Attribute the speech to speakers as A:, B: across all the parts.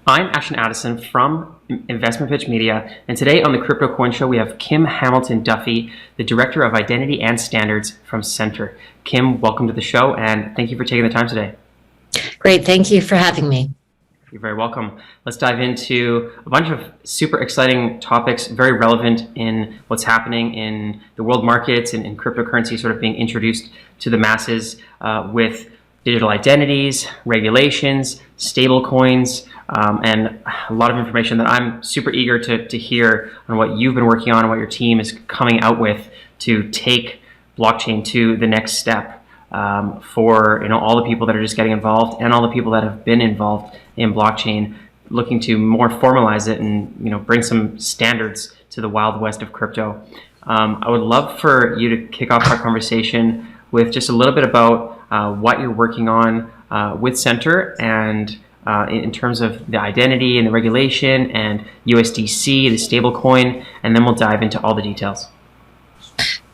A: I'm Ashton Addison from Investment Pitch Media, and today on the Crypto Coin Show we have Kim Hamilton Duffy, the Director of Identity and Standards from Centre. Kim, welcome to the show, and thank you for taking the time today.
B: Great, thank you for having me.
A: You're very welcome. Let's dive into a bunch of super exciting topics, very relevant in what's happening in the world markets and in cryptocurrency sort of being introduced to the masses with digital identities, regulations, stable coins, and a lot of information that I'm super eager to hear on what you've been working on and what your team is coming out with to take blockchain to the next step for all the people that are just getting involved and all the people that have been involved in blockchain, looking to more formalize it and bring some standards to the wild west of crypto. I would love for you to kick off our conversation with just a little bit about what you're working on with Centre and in terms of the identity and the regulation and USDC, the stablecoin, and then we'll dive into all the details.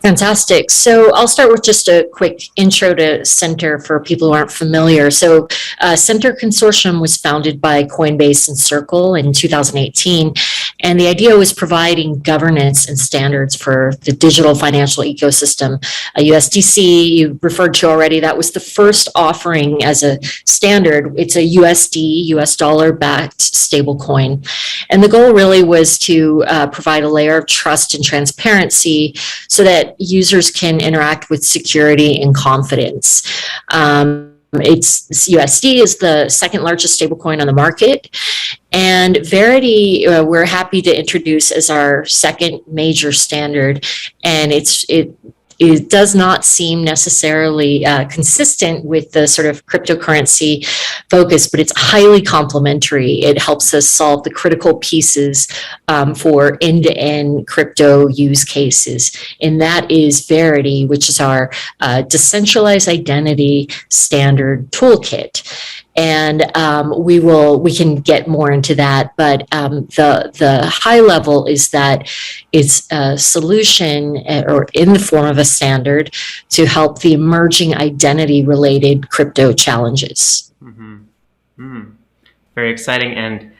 B: Fantastic. So I'll start with just a quick intro to Centre for people who aren't familiar. So Centre Consortium was founded by Coinbase and Circle in 2018. And the idea was providing governance and standards for the digital financial ecosystem. USDC, you referred to already, that was the first offering as a standard. It's a USD, US dollar backed stablecoin. And the goal really was to provide a layer of trust and transparency so that users can interact with security and confidence. USD is the second largest stablecoin on the market, and Verity we're happy to introduce as our second major standard, and it does not seem necessarily consistent with the sort of cryptocurrency focus, but it's highly complementary. It helps us solve the critical pieces for end-to-end crypto use cases. And that is Verity, which is our decentralized identity standard toolkit. And we can get more into that, but the high level is that it's a solution or in the form of a standard to help the emerging identity related crypto challenges.
A: Mm-hmm. Mm-hmm. Very exciting. And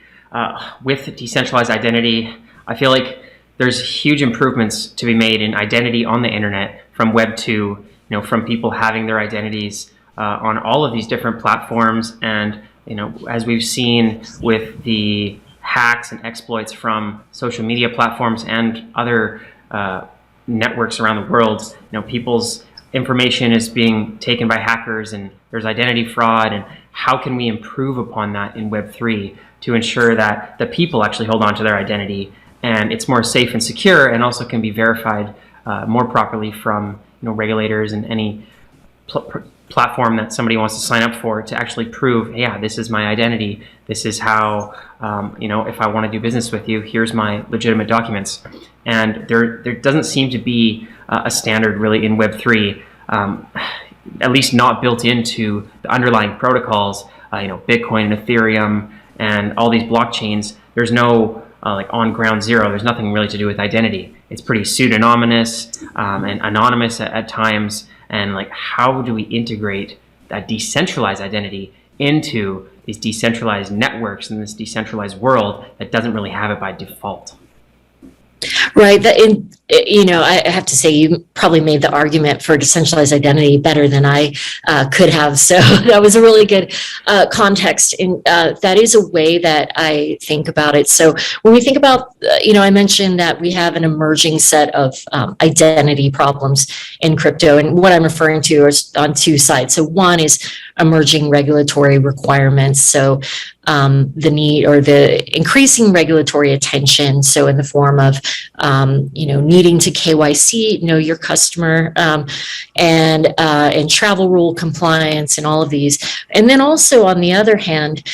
A: with decentralized identity, I feel like there's huge improvements to be made in identity on the internet from Web 2, from people having their identities on all of these different platforms. And as we've seen with the hacks and exploits from social media platforms and other networks around the world, people's information is being taken by hackers and there's identity fraud. And how can we improve upon that in Web3 to ensure that the people actually hold on to their identity and it's more safe and secure and also can be verified more properly from regulators and any platform that somebody wants to sign up for to actually prove, yeah, this is my identity. This is how, if I want to do business with you, here's my legitimate documents. And there doesn't seem to be a standard really in Web3, at least not built into the underlying protocols, Bitcoin and Ethereum and all these blockchains. There's no on ground zero. There's nothing really to do with identity. It's pretty pseudonymous and anonymous at times. And how do we integrate that decentralized identity into these decentralized networks in this decentralized world that doesn't really have it by default?
B: Right. I have to say, you probably made the argument for decentralized identity better than I could have. So that was a really good context. And that is a way that I think about it. So when we think about, I mentioned that we have an emerging set of identity problems in crypto. And what I'm referring to is on two sides. So one is emerging regulatory requirements. So the need or the increasing regulatory attention. So in the form of, needing to KYC, know your customer, and travel rule compliance and all of these. And then also on the other hand,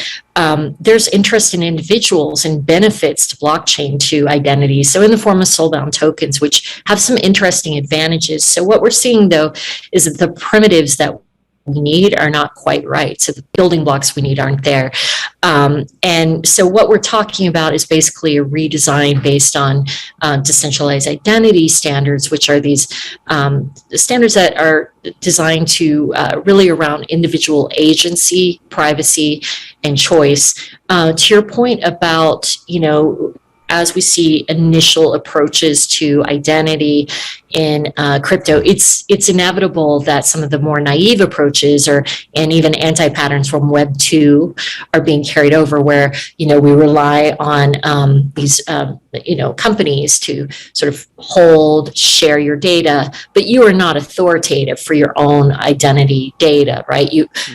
B: there's interest in individuals and benefits to blockchain to identity. So in the form of soul-bound tokens, which have some interesting advantages. So what we're seeing though is that the primitives that we need are not quite right. So the building blocks we need aren't there. And so what we're talking about is basically a redesign based on decentralized identity standards, which are these standards that are designed to really around individual agency, privacy, and choice, To your point about, as we see initial approaches to identity in crypto, it's inevitable that some of the more naive approaches and even anti-patterns from Web 2 are being carried over, where we rely on these companies to sort of share your data, but you are not authoritative for your own identity data, right?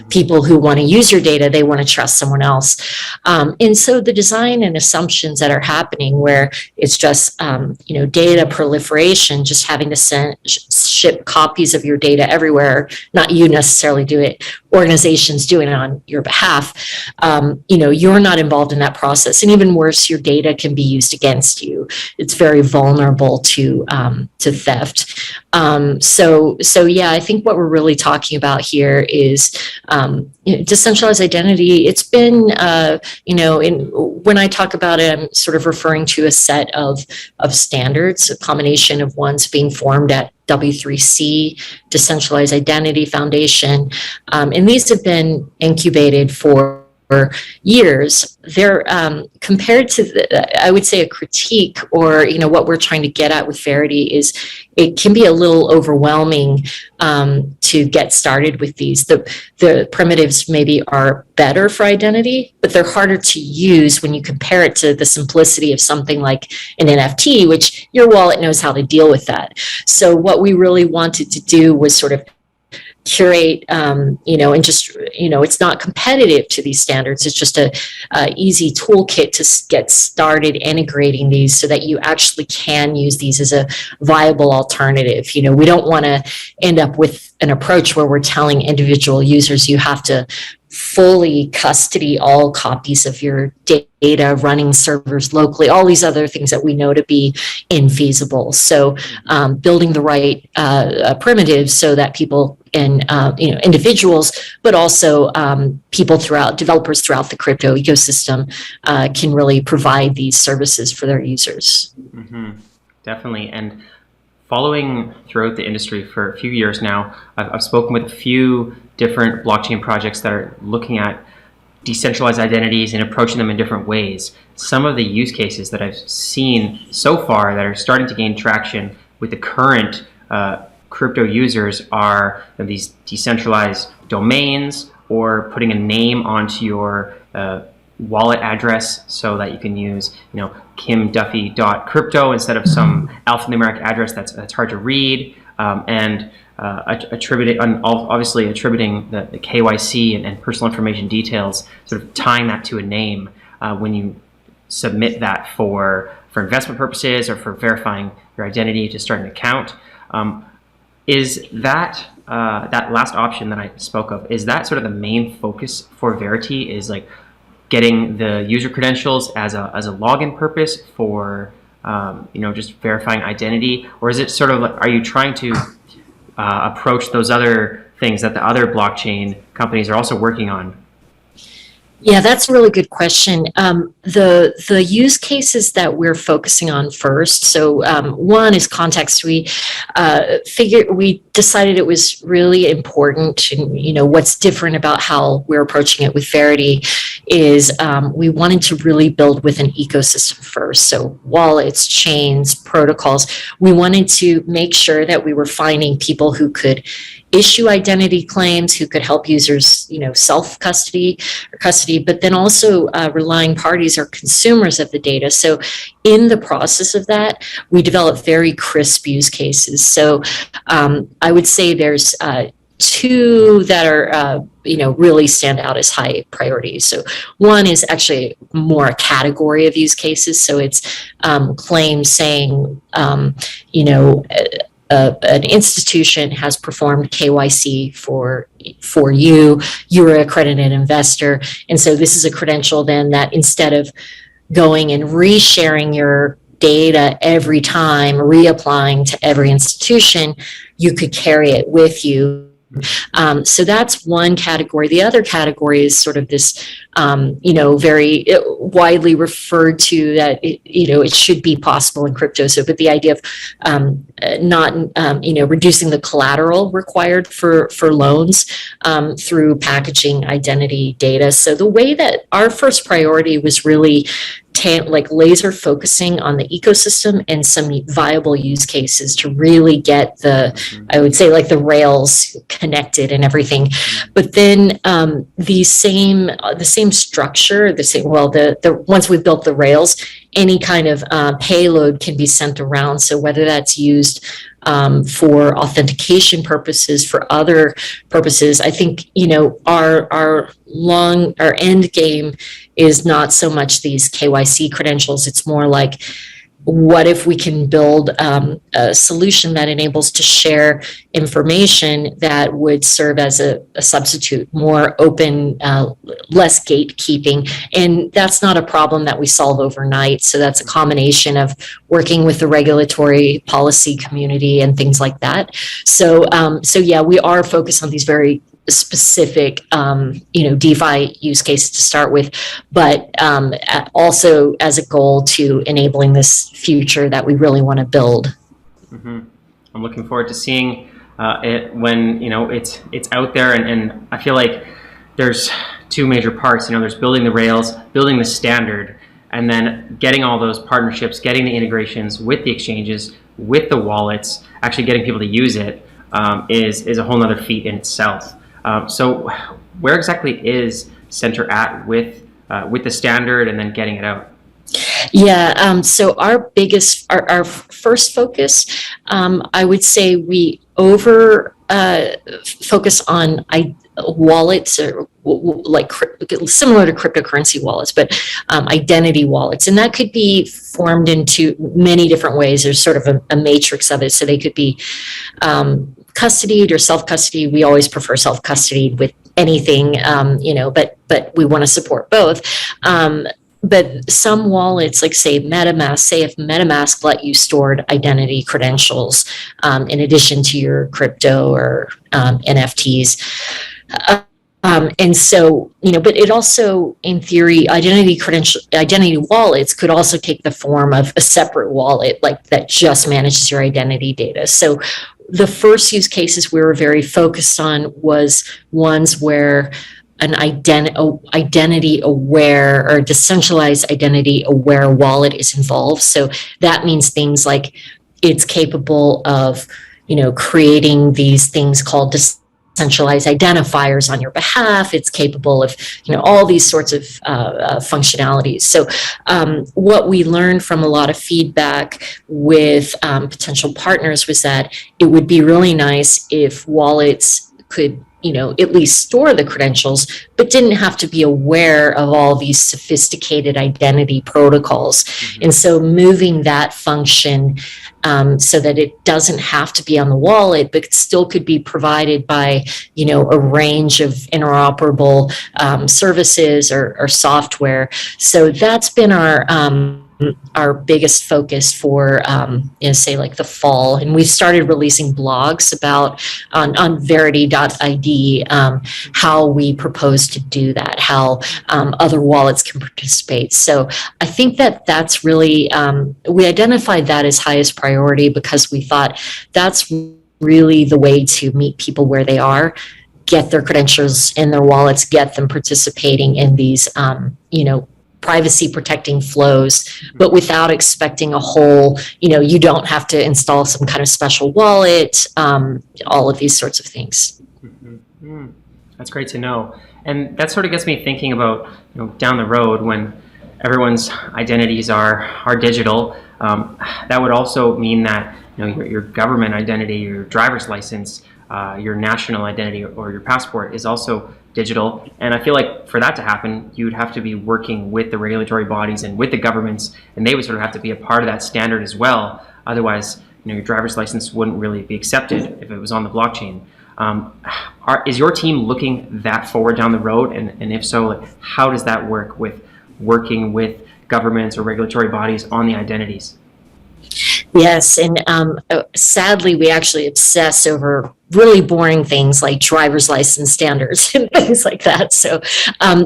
B: People who want to use your data, they want to trust someone else, and so the design and assumptions that are happening, where it's just data proliferation, just having to ship copies of your data everywhere, not you necessarily do it, organizations doing it on your behalf. You're not involved in that process, and even worse, your data can be used against you. It's very vulnerable to theft. So yeah, I think what we're really talking about here is decentralized identity. It's been when I talk about it, I'm sort of referring to a set of standards, a combination of ones being formed at W3C, Decentralized Identity Foundation, and these have been incubated for years. They're compared to I would say a critique, or what we're trying to get at with Verity is it can be a little overwhelming to get started with these. The primitives maybe are better for identity, but they're harder to use when you compare it to the simplicity of something like an NFT, which your wallet knows how to deal with that. So what we really wanted to do was sort of curate, and just, it's not competitive to these standards. It's just a easy toolkit to get started integrating these so that you actually can use these as a viable alternative. We don't want to end up with an approach where we're telling individual users you have to fully custody all copies of your data, running servers locally, all these other things that we know to be infeasible. So building the right primitives so that people and individuals, but also developers throughout the crypto ecosystem can really provide these services for their users.
A: Mm-hmm. Definitely. And following throughout the industry for a few years now, I've spoken with a few different blockchain projects that are looking at decentralized identities and approaching them in different ways. Some of the use cases that I've seen so far that are starting to gain traction with the current crypto users are these decentralized domains, or putting a name onto your wallet address so that you can use, kimduffy.crypto instead of some alphanumeric address that's hard to read, and obviously attributing the KYC and personal information details, sort of tying that to a name when you submit that for investment purposes or for verifying your identity to start an account. Is that that last option that I spoke of, is that sort of the main focus for Verity, is like getting the user credentials as a login purpose for just verifying identity, or is it sort of like, are you trying to approach those other things that the other blockchain companies are also working on?
B: Yeah, that's a really good question. The use cases that we're focusing on first. So one is context. We decided it was really important, and what's different about how we're approaching it with Verity is we wanted to really build with an ecosystem first. So wallets, chains, protocols. We wanted to make sure that we were finding people who could issue identity claims, who could help users, self-custody or custody, but then also relying parties or consumers of the data. So in the process of that, we developed very crisp use cases. So I would say there's two that are, really stand out as high priorities. So one is actually more a category of use cases. So it's claims saying, an institution has performed KYC for you, you're an accredited investor. And so this is a credential then that instead of going and resharing your data every time, reapplying to every institution, you could carry it with you So that's one category. The other category is sort of this, very widely referred to that, it should be possible in crypto. So, but the idea of not, reducing the collateral required for loans through packaging identity data. So the way that our first priority was really laser focusing on the ecosystem and some viable use cases to really get I would say the rails connected and everything. But then the same structure, once we've built the rails, any kind of payload can be sent around. So whether that's used for authentication purposes, for other purposes, I think, our end game is not so much these KYC credentials. It's more like, what if we can build a solution that enables to share information that would serve as a substitute, more open, less gatekeeping? And that's not a problem that we solve overnight. So that's a combination of working with the regulatory policy community and things like that. So yeah, we are focused on these very specific, DeFi use cases to start with, but also as a goal to enabling this future that we really want to build.
A: Mm-hmm. I'm looking forward to seeing it when it's out there, and I feel like there's two major parts. There's building the rails, building the standard, and then getting all those partnerships, getting the integrations with the exchanges, with the wallets, actually getting people to use it is a whole nother feat in itself. So where exactly is Center at with the standard and then getting it out?
B: Yeah, so our first focus, I would say we focus on wallets, or similar to cryptocurrency wallets, but identity wallets. And that could be formed into many different ways. There's sort of a matrix of it. So they could be custodied or self-custody. We always prefer self-custody with anything, but we want to support both. But some wallets, like say MetaMask, if MetaMask let you stored identity credentials in addition to your crypto or NFTs. And so, but it also, in theory, identity wallets could also take the form of a separate wallet, that just manages your identity data. So the first use cases we were very focused on was ones where an identity aware or decentralized identity aware wallet is involved. So that means things like it's capable of, creating these things called decentralized identifiers on your behalf. It's capable of, all these sorts of functionalities. So what we learned from a lot of feedback with potential partners was that it would be really nice if wallets could at least store the credentials, but didn't have to be aware of all these sophisticated identity protocols. Mm-hmm. And so moving that function so that it doesn't have to be on the wallet, but still could be provided by, a range of interoperable services or software. So that's been our biggest focus for, say the fall. And we've started releasing blogs about on Verity.id, how we propose to do that, how other wallets can participate. So I think that's really, we identified that as highest priority because we thought that's really the way to meet people where they are, get their credentials in their wallets, get them participating in these, privacy protecting flows, but without expecting a whole, you don't have to install some kind of special wallet, all of these sorts of things.
A: Mm-hmm. That's great to know. And that sort of gets me thinking about, down the road when everyone's identities are digital, that would also mean that, your government identity, your driver's license, your national identity or your passport is also digital. And I feel like for that to happen, you'd have to be working with the regulatory bodies and with the governments, and they would sort of have to be a part of that standard as well. Otherwise, your driver's license wouldn't really be accepted if it was on the blockchain. Is your team looking that forward down the road? And if so, how does that work with working with governments or regulatory bodies on the identities?
B: Yes, and sadly, we actually obsess over really boring things like driver's license standards and things like that. So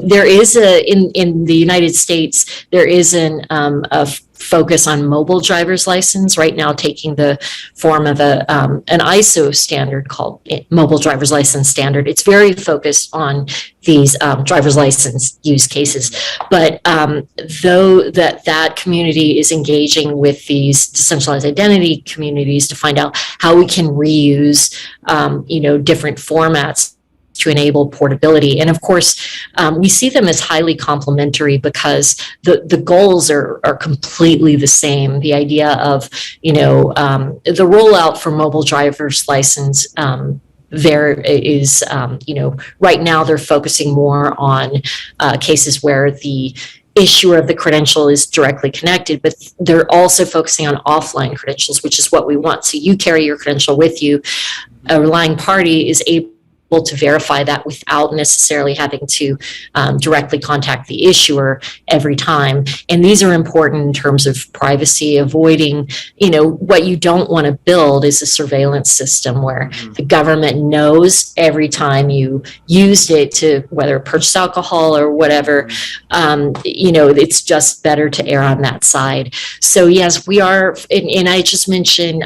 B: there is in the United States, there is a focus on mobile driver's license right now, taking the form of an ISO standard called mobile driver's license standard. It's very focused on these driver's license use cases. But though that community is engaging with these decentralized identity communities to find out how we can reuse, different formats to enable portability. And of course, we see them as highly complementary because the goals are completely the same. The idea of, the rollout for mobile driver's license, there is, right now they're focusing more on cases where the issuer of the credential is directly connected, but they're also focusing on offline credentials, which is what we want. So you carry your credential with you. A relying party is able to verify that without necessarily having to directly contact the issuer every time. And these are important in terms of privacy, avoiding, what you don't want to build is a surveillance system where the government knows every time you used it to, whether purchase alcohol or whatever, it's just better to err on that side. So yes, we are, and I just mentioned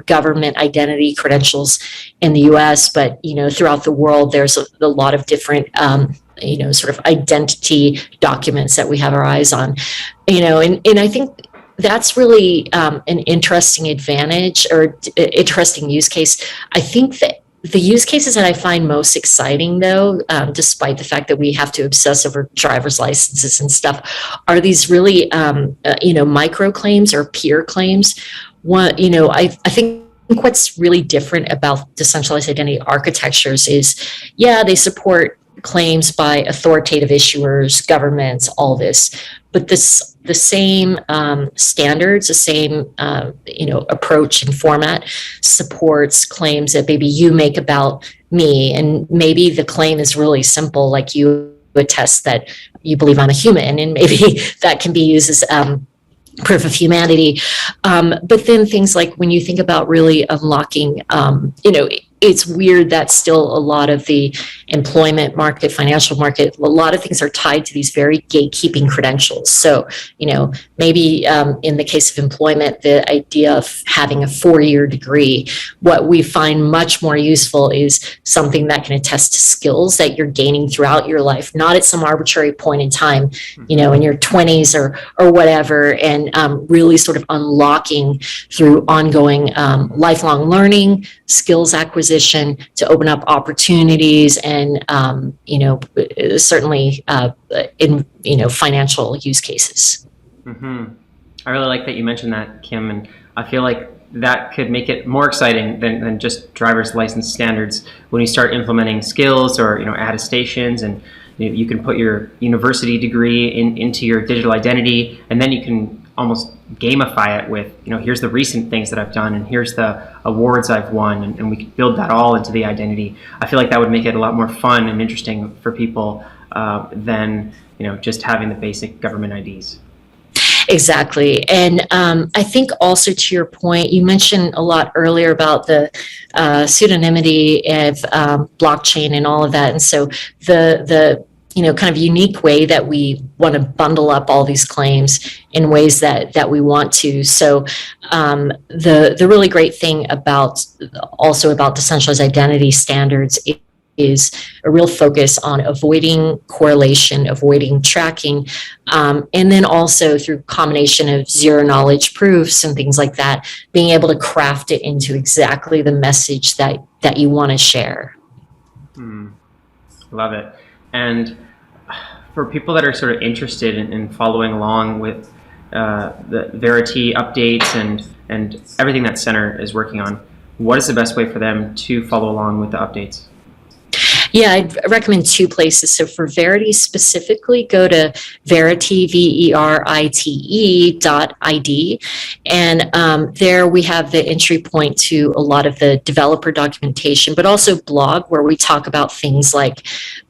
B: government identity credentials in the US, but, throughout the world, there's a lot of different, sort of identity documents that we have our eyes on, and I think that's really an interesting advantage or interesting use case. I think that the use cases that I find most exciting, though, despite the fact that we have to obsess over driver's licenses and stuff, are these really, micro claims or peer claims. I think what's really different about decentralized identity architectures is, they support claims by authoritative issuers, governments, all this, but the same standards, the same approach and format supports claims that maybe you make about me, and maybe the claim is really simple, like you attest that you believe I'm a human, and maybe that can be used as proof of humanity. But then things like when you think about really unlocking, it's weird that still a lot of the employment market, financial market, a lot of things are tied to these very gatekeeping credentials. So, maybe in the case of employment, the idea of having a 4-year degree, what we find much more useful is something that can attest to skills that you're gaining throughout your life, not at some arbitrary point in time, in your 20s or whatever, and really sort of unlocking through ongoing lifelong learning, skills acquisition to open up opportunities and, certainly in, financial use cases.
A: I really like that you mentioned that, Kim, and I feel like that could make it more exciting than just driver's license standards when you start implementing skills or, attestations, and you can put your university degree into your digital identity, and then you can almost gamify it with, here's the recent things that I've done, and here's the awards I've won, and we could build that all into the identity. I feel like that would make it a lot more fun and interesting for people than, just having the basic government IDs.
B: Exactly. And I think also to your point, you mentioned a lot earlier about the pseudonymity of blockchain and all of that. And so the kind of unique way that we want to bundle up all these claims in ways that we want to. So the really great thing about decentralized identity standards is a real focus on avoiding correlation, avoiding tracking, and then also through combination of zero knowledge proofs and things like that, being able to craft it into exactly the message that you want to share.
A: Love it. And for people that are sort of interested in following along with the Verity updates and everything that Center is working on, what is the best way for them to follow along with the updates?
B: Yeah, I'd recommend 2 places. So for Verity specifically, go to Verite, Verite.id. And there we have the entry point to a lot of the developer documentation, but also blog where we talk about things like,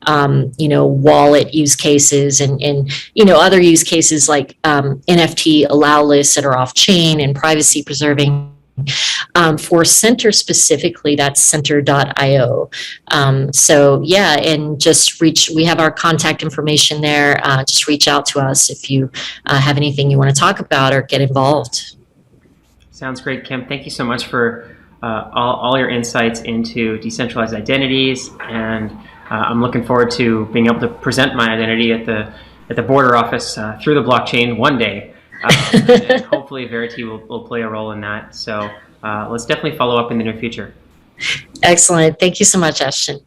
B: wallet use cases and other use cases like NFT allow lists that are off chain and privacy preserving. For Center specifically, that's center.io. So yeah, and just we have our contact information there. Just reach out to us if you have anything you want to talk about or get involved.
A: Sounds great, Kim. Thank you so much for all your insights into decentralized identities, and I'm looking forward to being able to present my identity at the border office through the blockchain one day. And hopefully Verity will play a role in that. So let's definitely follow up in the near future.
B: Excellent. Thank you so much, Ashton.